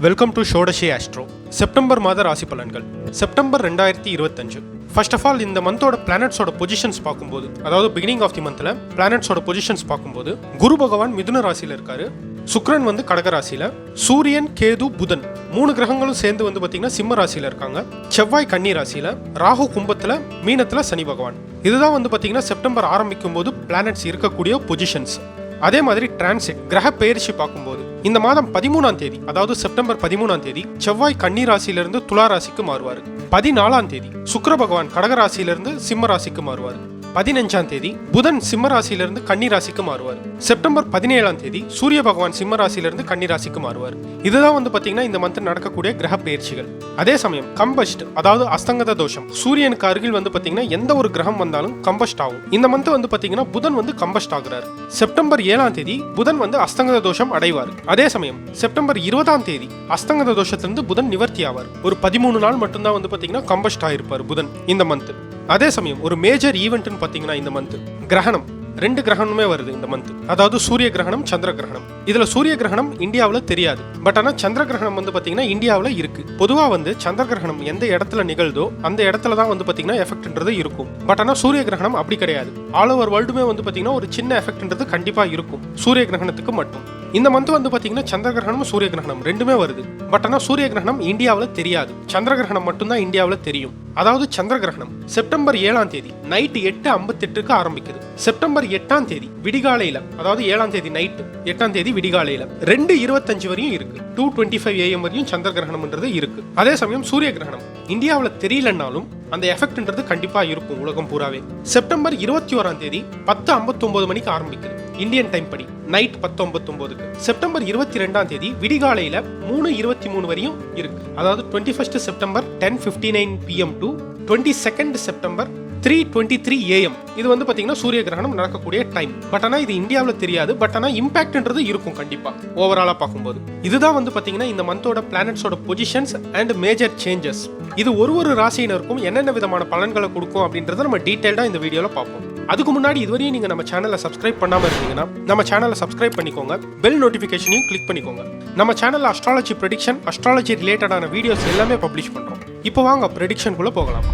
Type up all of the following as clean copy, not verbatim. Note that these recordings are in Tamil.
Welcome to Shodashe Astro. September மாத ராசி பலன்கள் செப்டம்பர் 2025. ஃபர்ஸ்ட் ஆஃப் ஆல் இந்த மந்தோட பிளானட்ஸோட பொசிஷன்ஸ் பார்க்கும்போது, அதாவது பிகினிங் ஆஃப் தி மந்த்ல பிளானட்ஸோட பொசிஷன்ஸ் பார்க்கும்போது, குரு பகவான் மிதுன ராசியில இருக்காரு, சுக்கிரன் வந்து கடக ராசியில, சூரியன் கேது புதன் 3 கிரகங்களும் சேர்ந்து வந்து பாத்தீங்கன்னா சிம்ம ராசியில இருக்காங்க, செவ்வாய் கன்னி ராசியில, ராகு கும்பத்துல, மீனத்துல சனி பகவான். இதுதான் வந்து பாத்தீங்கன்னா செப்டம்பர் ஆரம்பிக்கும் போது பிளானட்ஸ் இருக்கக்கூடிய பொசிஷன்ஸ். அதே மாதிரி டிரான்சிட் கிரக பெயர்ச்சி பார்க்கும்போது இந்த மாதம் 13ஆம் தேதி, அதாவது செப்டம்பர் 13ஆம் தேதி செவ்வாய் கன்னி ராசியிலிருந்து துலா ராசிக்கு மாறுவார். 14ஆம் தேதி சுக்கிர பகவான் கடக ராசியிலிருந்து சிம்ம ராசிக்கு மாறுவார். 15ஆம் தேதி புதன் சிம்ம ராசியிலிருந்து கன்னி ராசிக்கு மாறுவார். செப்டம்பர் 17ஆம் தேதி சூரிய பகவான் சிம்ம ராசியிலிருந்து கன்னி ராசிக்கு மாறுவார். இதுதான் வந்து பாத்தீங்கன்னா இந்த மந்த் நடக்கக்கூடிய கிரக பெயர்ச்சிகள். அதே சமயம் கம்பஸ்ட், அதாவது அஸ்தங்கத தோஷம், சூரியனுக்கு அருகில் வந்து பாத்தீங்கன்னா எந்த ஒரு கிரகம் வந்தாலும் கம்பஸ்ட் ஆகும். இந்த மந்த் வந்து பாத்தீங்கன்னா புதன் வந்து கம்பஸ்ட் ஆகுறாரு. செப்டம்பர் 7ஆம் தேதி புதன் வந்து அஸ்தங்கத தோஷம் அடைவார். அதே சமயம் செப்டம்பர் 20ஆம் தேதி அஸ்தங்கத தோஷத்திலிருந்து புதன் நிவர்த்தி ஆவார். ஒரு 13 நாள் மட்டும்தான் வந்து பாத்தீங்கன்னா கம்பஸ்ட் ஆயிருப்பார் புதன் இந்த மந்த். அதே சமயம் ஒரு மேஜர் ஈவென்ட்னு பாத்தீங்கன்னா இந்த மந்த் கிரகணம் 2 கிரகணமே வருது இந்த மந்த். அதாவது சூரிய கிரகணம், சந்திர கிரகணம். இதுல சூரிய கிரகணம் இந்தியாவில் தெரியாது, பட் ஆனா சந்திர கிரகணம் வந்து பாத்தீங்கன்னா இந்தியாவில் இருக்கு. பொதுவா வந்து சந்திர கிரகணம் எந்த இடத்துல நிகழ்தோ அந்த இடத்துல தான் வந்து பாத்தீங்கன்னா எஃபெக்ட்ன்றது இருக்கும். பட் ஆனா சூரிய கிரகணம் அப்படி கிடையாது. ஆல் ஓவர் வேர்ல்டுமே வந்து பாத்தீங்கன்னா ஒரு சின்ன எஃபெக்ட்ன்றது கண்டிப்பா இருக்கும் சூரிய கிரகணத்துக்கு மட்டும். இந்த மந்த் வந்து பாத்தீங்கன்னா சந்திர கிரகணம் சூரிய கிரகணம் ரெண்டுமே வருது. பட் ஆனா சூரிய கிரகணம் இந்தியாவில் தெரியாது, சந்திர கிரகணம் மட்டும்தான் இந்தியாவில் தெரியும். அதாவது சந்திர கிரகணம் செப்டம்பர் 7ஆம் தேதி நைட் 8:58க்கு ஆரம்பிக்குது. செப்டம்பர் 8ஆம் தேதி விடிகாலையில, அதாவது 7ஆம் தேதி நைட் 8ஆம் தேதி விடிகாலையில 2:25 வரையும் இருக்கு. 2:25 AM வரையும் சந்திர கிரகணம்ன்றது இருக்கு. அதே சமயம் சூரிய கிரகணம் இந்தியாவில் தெரியலன்னாலும் அந்த எஃபெக்ட்ன்றது கண்டிப்பா இருக்கும் உலகம் பூராவே. செப்டம்பர் 21ஆம் தேதி 10:59 மணிக்கு ஆரம்பிக்குது இந்தியன் டைம் படி, நைட் 10:59க்கு. செப்டம்பர் 22ஆம் தேதி விடிகாலையில 3:23 வரையும் இருக்கு. அதாவது 21 September 10:59 PM to 22 September 3:23 AM. இது வந்து பாத்தீங்கன்னா சூரிய கிரகணம் நடக்கக்கூடிய டைம். பட் ஆனா இது இந்தியாவில் தெரியாது, பட் ஆனா இம்பாக்ட்ன்றது இருக்கும் கண்டிப்பா ஓவராலா பார்க்கும்போது. இதுதான் வந்து பாத்தீங்கன்னா இந்த மந்தோட பிளானட்ஸோட பொசிஷன்ஸ் அண்ட் மேஜர் சேஞ்சஸ். இது ஒரு ராசியினருக்கும் என்னென்ன விதமான பலன்களை கொடுக்கும் அப்படின்றத நம்ம டீடைல்டா இந்த வீடியோல பார்ப்போம். அதுக்கு முன்னாடி இதுவரையும் நீங்க நம்ம சேனலை சப்ஸ்கிரைப் பண்ணாம இருந்தீங்கன்னா நம்ம சேனலை சப்ஸ்கிரைப் பண்ணிக்கோங்க, பெல் நோட்டிபிகேஷனையும் கிளிக் பண்ணிக்கோங்க. நம்ம சேனல்ல அஸ்ட்ராலஜி ப்ரெடிக்ஷன், அஸ்ட்ராலஜி ரிலேட்டடான வீடியோஸ் எல்லாமே பப்ளிஷ் பண்றோம். இப்போ வாங்க ப்ரெடிக்ஷனுக்குள்ள போகலாம்.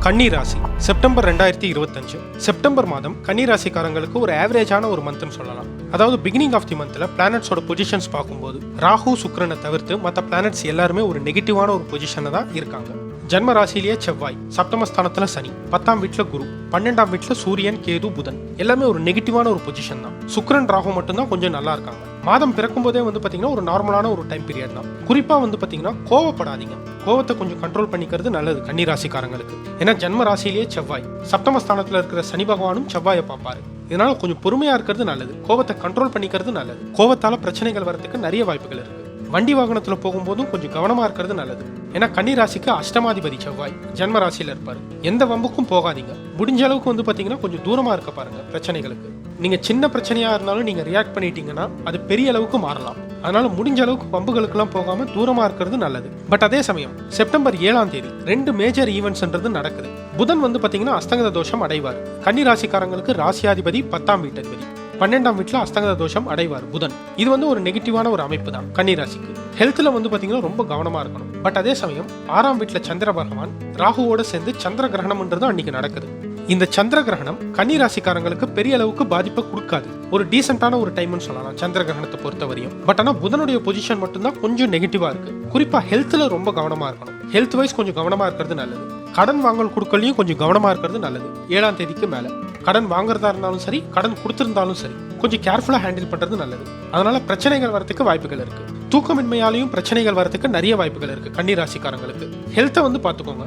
கன்னி ராசி செப்டம்பர் 2025. செப்டம்பர் மாதம் கன்னி ராசிக்காரங்களுக்கு ஒரு ஆவரேஜான ஒரு மந்த்னு சொல்லலாம். அதாவது பிகினிங் ஆஃப் தி மந்த்ல பிளானட்ஸோட பொசிஷன்ஸ் பார்க்கும்போது ராகு சுக்கிரனை தவிர்த்து மற்ற பிளானட்ஸ் எல்லாருமே ஒரு நெகட்டிவான ஒரு பொசிஷன்ல தான் இருக்காங்க. ஜன்ம ராசிலேயே செவ்வாய், சப்தமஸ்தானத்துல சனி, 10ஆம் வீட்டுல குரு, 12ஆம் வீட்டுல சூரியன் கேது புதன், எல்லாமே ஒரு நெகட்டிவான ஒரு பொசிஷன் தான். சுக்கிரன் ராகு மட்டும்தான் கொஞ்சம் நல்லா இருக்காங்க. மாதம் பிறக்கும் போதே வந்து பாத்தீங்கன்னா ஒரு நார்மலான ஒரு டைம் பீரியட் தான். குறிப்பா வந்து பாத்தீங்கன்னா கோவப்படாதீங்க, கோவத்தை கொஞ்சம் கண்ட்ரோல் பண்ணிக்கிறது நல்லது கன்னி ராசிக்காரங்களுக்கு. ஏன்னா ஜன்ம ராசிலேயே செவ்வாய், சப்தமஸ்தானத்துல இருக்கிற சனி பகவானும் செவ்வாயை பார்ப்பாரு. இதனால கொஞ்சம் பொறுமையா இருக்கிறது நல்லது, கோவத்தை கண்ட்ரோல் பண்ணிக்கிறது நல்லது. கோவத்தால பிரச்சனைகள் வரதுக்கு நிறைய வாய்ப்புகள் இருக்கு. வண்டி வாகனத்துல போகும்போதும் கொஞ்சம் கவனமா இருக்கிறது நல்லது. ஏன்னா கன்னி ராசிக்கு அஷ்டமாதிபதி செவ்வாய் ஜன்ம ராசியில இருப்பாரு. எந்த வம்புக்கும் போகாதீங்க. முடிஞ்ச அளவுக்கு வந்து பாத்தீங்கன்னா கொஞ்சம் தூரமா இருக்க பாருங்க பிரச்சனைகளுக்கு. நீங்க சின்ன பிரச்சனையா இருந்தாலும் நீங்க ரியாக்ட் பண்ணிட்டீங்கன்னா அது பெரிய அளவுக்கு மாறலாம். அதனால முடிஞ்ச அளவுக்கு வம்புகளுக்கு எல்லாம் போகாம தூரமா இருக்கிறது நல்லது. பட் அதே சமயம் செப்டம்பர் 7ஆம் தேதி 2 மேஜர் ஈவென்ட்ஸ்ன்றது நடக்குது. புதன் வந்து பாத்தீங்கன்னா அஸ்தங்கத தோஷம் அடைவார். கன்னி ராசிக்காரங்களுக்கு ராசியாதிபதி 10ஆம் வீட்டதிபதி, 12ஆம் வீட்டுல அஸ்தங்கத தோஷம் அடைவார் புதன். இது வந்து ஒரு நெகட்டிவான ஒரு அமைப்பு தான் கன்னி ராசிக்கு. ஹெல்த்ல வந்து பாத்தீங்கன்னா ரொம்ப கவனமா இருக்கணும். பட் அதே சமயம் 6ஆம் வீட்டுல சந்திர பகவான் ராகுவோட சேர்ந்து சந்திர கிரகணம்ன்றது அன்னைக்கு நடக்குது. இந்த சந்திர கிரகணம் கன்னி ராசிக்காரங்களுக்கு பெரிய அளவுக்கு பாதிப்பை கொடுக்காது. ஒரு டீசென்டான ஒரு டைம்னு சொல்லலாம் சந்திர கிரகணத்தை பொறுத்த வரையும். பட் ஆனா புதனுடைய பொசிஷன் மட்டும்தான் கொஞ்சம் நெகட்டிவா இருக்கு. குறிப்பா ஹெல்த்ல ரொம்ப கவனமா இருக்கணும். ஹெல்த் வைஸ் கொஞ்சம் கவனமா இருக்கிறது நல்லது. கடன் வாங்கல் கொடுக்கலையும் கொஞ்சம் கவனமா இருக்கிறது நல்லது. 7ஆம் தேதிக்கு மேல கடன் வாங்குறதா இருந்தாலும் சரி, கடன் கொடுத்திருந்தாலும் சரி, கொஞ்சம் கேர்ஃபுல்லா ஹேண்டில் பண்றது நல்லது. அதனால பிரச்சனைகள் வரதுக்கு வாய்ப்புகள் இருக்கு. தூக்கமின்மையாலையும் பிரச்சனைகள் வரதுக்கு நிறைய வாய்ப்புகள் இருக்கு கன்னி ராசிக்காரங்களுக்கு. ஹெல்த்தை வந்து பாத்துக்கோங்க.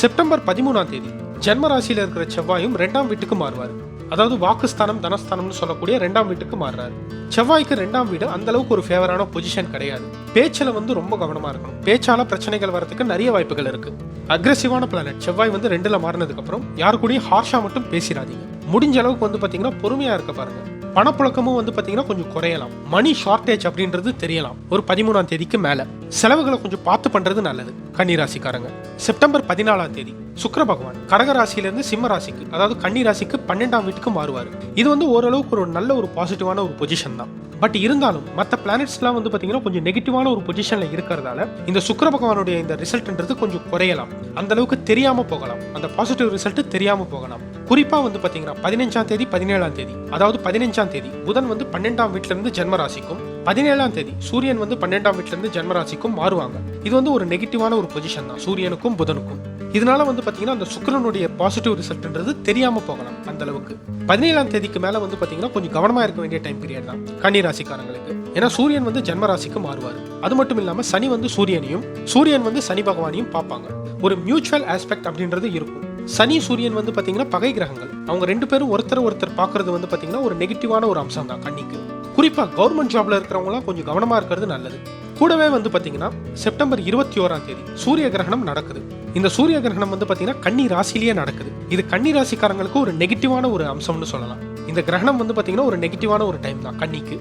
செப்டம்பர் 13ஆம் தேதி ஜன்ம ராசியில இருக்கிற செவ்வாயும் 2ஆம் வீட்டுக்கு மாறுவாரு. அதாவது வாக்குஸ்தானம் தனஸ்தானம்னு சொல்லக்கூடிய 2ஆம் வீட்டுக்கு மாறுறாரு. செவ்வாய்க்கு 2ஆம் வீடு அந்த அளவுக்கு ஒரு ஃபேவரான பொசிஷன் கிடையாது. பேச்சில வந்து ரொம்ப கவனமா இருக்கணும். பேச்சால பிரச்சனைகள் வரதுக்கு நிறைய வாய்ப்புகள் இருக்கு. அக்ரெசிவான பிளானட் செவ்வாய் வந்து 2ல மாறினதுக்கு அப்புறம் யாரு கூடயும் ஹார்ஷா மட்டும் பேசிடாதீங்க. முடிஞ்ச அளவுக்கு வந்து பாத்தீங்கன்னா பொறுமையா இருக்க பாருங்க. பணப்புழக்கமும் வந்து பாத்தீங்கன்னா கொஞ்சம் குறையலாம். மணி ஷார்டேஜ் அப்படின்றது தெரியலாம் ஒரு 13ஆம் தேதிக்கு மேல. செலவுகளை கொஞ்சம் பார்த்து பண்றது நல்லது கன்னி ராசிக்காரங்க. செப்டம்பர் 14ஆம் தேதி சுக்கிர பகவான் கடக ராசியிலிருந்து சிம்ம ராசிக்கு, அதாவது கன்னி ராசிக்கு 12ஆம் வீட்டுக்கு மாறுவார். இது வந்து ஓரளவுக்கு ஒரு நல்ல ஒரு பாசிட்டிவான ஒரு பொசிஷன் தான். பட் இருந்தாலும் மற்ற பிளானட்ஸ்லாம் வந்து பார்த்தீங்கன்னா கொஞ்சம் நெகட்டிவான ஒரு பொசிஷன்ல இருக்கிறதால இந்த சுக்கிர பகவானுடைய இந்த ரிசல்ட்ன்றது கொஞ்சம் குறையலாம், அந்த அளவுக்கு தெரியாம போகலாம், அந்த பாசிட்டிவ் ரிசல்ட் தெரியாம போகலாம். குறிப்பா வந்து பாத்தீங்கன்னா 15ஆம் தேதி 17ஆம் தேதி, அதாவது 15ஆம் தேதி புதன் வந்து 12ஆம் வீட்டுல இருந்து ஜென்ம ராசிக்கும், 17ஆம் தேதி சூரியன் வந்து 12ஆம் வீட்டுல இருந்து ஜென்ம ராசிக்கும் மாறுவாங்க. இது வந்து ஒரு நெகட்டிவான ஒரு பொசிஷன் தான் சூரியனுக்கும் புதனுக்கும். இதனால வந்து பாத்தீங்கன்னா அந்த சுக்கிரனுடைய பாசிட்டிவ் ரிசல்ட்ன்றது தெரியாம போகலாம் அந்த அளவுக்கு. 17ஆம் தேதிக்கு மேல வந்து பாத்தீங்கன்னா கொஞ்சம் கவனமா இருக்க வேண்டிய டைம் பீரியட் தான் கன்னி ராசிக்காரங்களுக்கு. ஏன்னா சூரியன் வந்து ஜென்ம ராசிக்கு மாறுவார். அது மட்டும் இல்லாம சனி வந்து சூரியனையும், சூரியன் வந்து சனி பகவானையும் பார்ப்பாங்க. ஒரு மியூச்சுவல் ஆஸ்பெக்ட் அப்படின்றது இருக்கும். சனி சூரியன் வந்து பாத்தீங்கன்னா பகை கிரகங்கள், அவங்க ரெண்டு பேரும் ஒருத்தர் பாக்குறது வந்து பாத்தீங்கன்னா ஒரு நெகட்டிவான ஒரு அம்சம் தான் கன்னிக்கு. குறிப்பா கவர்மெண்ட் ஜாப்ல இருக்கிறவங்களாம் கொஞ்சம் கவனமா இருக்கிறது நல்லது. கூடவே வந்து பாத்தீங்கன்னா செப்டம்பர் 21ஆம் தேதி சூரிய கிரகணம் நடக்குது. இந்த சூரிய கிரகணம் வந்து பாத்தீங்கன்னா கன்னி ராசிலேயே நடக்குது. இது கன்னி ராசிக்காரங்களுக்கு ஒரு நெகட்டிவான ஒரு அம்சம்னு சொல்லலாம். இந்த கிரகணம் வந்து பாத்தீங்கன்னா ஒரு நெகட்டிவான ஒரு டைம் தான் கன்னிக்கு.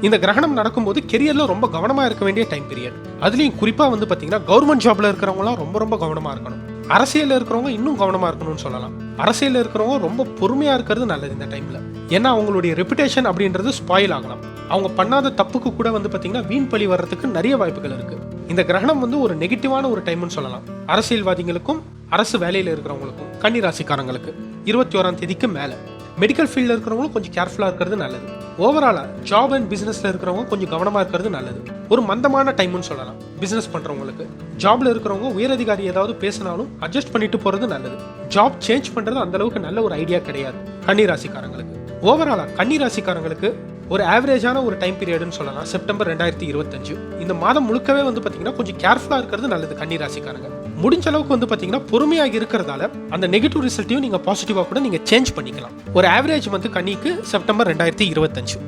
இந்த கிரகணம் நடக்கும்போது கெரியர்ல ரொம்ப கவனமா இருக்க வேண்டிய டைம் பீரியட். அதுலயும் குறிப்பா வந்து பாத்தீங்கன்னா கவர்மெண்ட் ஜாப்ல இருக்கிறவங்களாம் ரொம்ப கவனமா இருக்கணும். அரசியல்ல இருக்கிறவங்க இன்னும் கவனமா இருக்கணும்னு சொல்லலாம். அரசியல்ல இருக்கிறவங்க ரொம்ப பொறுமையா இருக்கிறது நல்லது இந்த டைம்ல. ஏன்னா அவங்களுடைய ரெப்புடேஷன் அப்படின்றது ஸ்பாயில் ஆகலாம். அவங்க பண்ணாத தப்புக்கு கூட வந்து பாத்தீங்கன்னா வீண் பழி வர்றதுக்கு நிறைய வாய்ப்புகள் இருக்கு. இந்த கிரகணம் வந்து ஒரு நெகட்டிவான ஒரு டைம்னு சொல்லலாம் அரசியல்வாதிகளுக்கும் அரசு வேலையில இருக்கிறவங்களுக்கும். கன்னி ராசிக்காரங்களுக்கு 21ஆம் தேதிக்கு மேல மெடிக்கல் ஃபீல்ட்ல இருக்கிறவங்களும் கொஞ்சம் கேர்ஃபுல்லா இருக்கிறது நல்லது. ஓவராலா ஜாப் அண்ட் பிசினஸ்ல இருக்கிறவங்க கொஞ்சம் கவனமா இருக்கிறது நல்லது. ஒரு மந்தமான டைம்னு சொல்லலாம் பிசினஸ் பண்றவங்களுக்கு. ஜாப்ல இருக்கிறவங்க உயரதிகாரி ஏதாவது பேசினாலும் அட்ஜஸ்ட் பண்ணிட்டு போறது நல்லது. ஜாப் சேஞ்ச் பண்றது அந்த அளவுக்கு நல்ல ஒரு ஐடியா கிடையாது கன்னி ராசிக்காரங்களுக்கு. ஓவராலா கன்னி ராசிக்காரங்களுக்கு ஒரு ஆவரேஜான ஒரு டைம் பீரியட்னு சொல்லலாம் செப்டம்பர் 2025. இந்த மாதம் முழுக்கவே வந்து பாத்தீங்கன்னா கொஞ்சம் கேர்ஃபுல்லா இருக்கிறது நல்லது கன்னி ராசிக்காரங்க. முடிஞ்ச அளவுக்கு வந்து பாத்தீங்கன்னா பொறுமையாக இருக்கிறதால அந்த நெகட்டிவ் ரிசல்ட்டையும் நீங்க பாசிட்டிவா கூட நீங்க சேஞ்ச் பண்ணிக்கலாம். ஒரு ஆவரேஜ் வந்து கன்னிக்கு செப்டம்பர் 2025.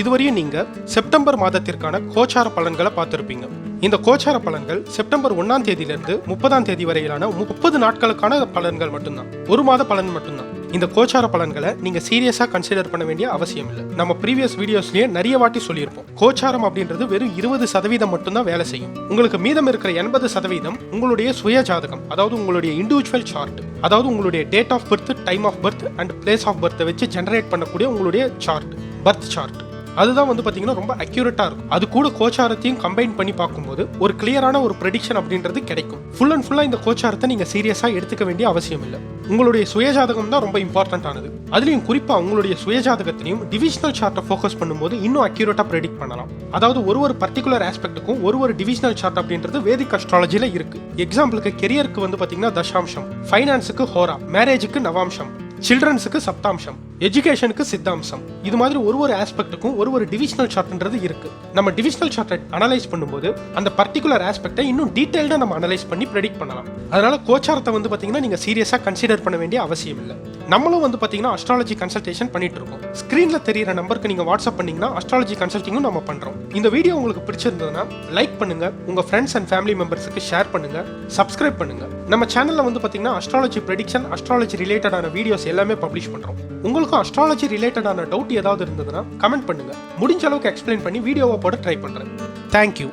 இதுவரையும் நீங்க செப்டம்பர் மாதத்திற்கான கோச்சார பலன்களை பார்த்திருப்பீங்க. இந்த கோச்சார பலன்கள் செப்டம்பர் 1ஆம் தேதியிலிருந்து 30ஆம் தேதி வரையிலான 30 நாட்களுக்கான பலன்கள் மட்டும்தான், ஒரு மாத பலன் மட்டும்தான். இந்த கோச்சார பலன்களை நீங்க சீரியஸா கன்சிடர் பண்ண வேண்டிய அவசியம் இல்லை. நம்ம ப்ரீவியஸ் வீடியோஸ்லயே நிறைய வாட்டி சொல்லியிருப்போம், கோச்சாரம் அப்படின்றது வெறும் 20% மட்டும்தான் வேலை செய்யும். உங்களுக்கு மீதம் இருக்கிற 80% உங்களுடைய சுய ஜாதகம், அதாவது உங்களுடைய இண்டிவிஜுவல் சார்ட், அதாவது உங்களுடைய date of birth, time of birth and place of birth வச்சு ஜெனரேட் பண்ணக்கூடிய உங்களுடைய சார்ட், பர்த் சார்ட். அதுதான் வந்து பாத்தீங்கன்னா ரொம்ப அக்யூரேட்டா இருக்கும். அது கூட கோச்சாரத்தையும் கம்பைன் பண்ணி பார்க்கும்போது ஒரு கிளியரான ஒரு ப்ரெடிக்ஷன் அப்படின்றது கிடைக்கும். ஃபுல் அண்ட் ஃபுல்லா இந்த கோச்சாரத்தை நீங்க சீரியஸா எடுத்துக்க வேண்டிய அவசியம் இல்லை. உங்களுடைய சுயஜாதகம் தான் ரொம்ப இம்பார்ட்டன்ட் ஆனது. அதுலயும் குறிப்பா உங்களுடைய சுயஜாதகத்திலையும் டிவிஷனல் சார்ட்டை ஃபோக்கஸ் பண்ணும்போது இன்னும் அக்யூரேட்டா ப்ரெடிக்ட் பண்ணலாம். அதாவது ஒரு பர்டிகுலர் ஆஸ்பெக்ட்டுக்கும் ஒரு டிவிஷனல் சார்ட் அப்படின்றது வேதிக் அஸ்ட்ராலஜில இருக்கு. எக்ஸாம்பிளுக்கு கெரியருக்கு வந்து பாத்தீங்கன்னா தசாம்சம், ஃபைனான்ஸுக்கு ஹோரா, மேரேஜுக்கு நவாம்சம், சில்ட்ரன்ஸுக்கு சப்தாம்சம், எஜுகேஷனுக்கு சித்தாம்சம். இது மாதிரி ஒரு ஆஸ்பெக்ட்டுக்கும் ஒரு டிவிஷனல் சார்ட்ன்றது இருக்கு. நம்ம டிவிஷனல் சார்ட்டை அனலைஸ் பண்ணும்போது அந்த பர்டிகுலர் ஆஸ்பெக்டை இன்னும் டீடைல்டா நம்ம அனலைஸ் பண்ணி ப்ரெடிக்ட் பண்ணலாம். அதனால கோச்சாரத்தை வந்து பாத்தீங்கன்னா நீங்க சீரியஸா கன்சிடர் பண்ண வேண்டிய அவசியம் இல்லை. நம்மளும் வந்து பாத்தீங்கன்னா அஸ்ட்ராலஜி கன்சல்டேஷன் பண்ணிட்டு இருக்கோம். ஸ்கிரீன்ல தெரியுற நம்பருக்கு நீங்க வாட்ஸ்அப் பண்ணீங்கன்னா அஸ்ட்ராலஜி கன்சல்டிங்கும் நம்ம பண்றோம். இந்த வீடியோ உங்களுக்கு பிடிச்சிருந்ததுன்னா லைக் பண்ணுங்க, உங்க ஃப்ரெண்ட்ஸ் அண்ட் ஃபேமிலி மெம்பர்ஸுக்கு ஷேர் பண்ணுங்க, சப்ஸ்கிரைப் பண்ணுங்க. நம்ம சேனல்ல வந்து பாத்தீங்கன்னா அஸ்ட்ராலஜி ப்ரெடிக்ஷன், அஸ்ட்ராலஜி ரிலேட்டடான வீடியோஸ் எல்லாமே பப்ளிஷ் பண்றோம். உங்களுக்கும் அஸ்ட்ராலஜி ரிலேட்டடான டவுட் ஏதாவது இருந்ததுன்னா கமெண்ட் பண்ணுங்க. முடிஞ்ச அளவுக்கு எக்ஸ்பிளைன் பண்ணி வீடியோவை போட ட்ரை பண்றேன். தேங்க்யூ.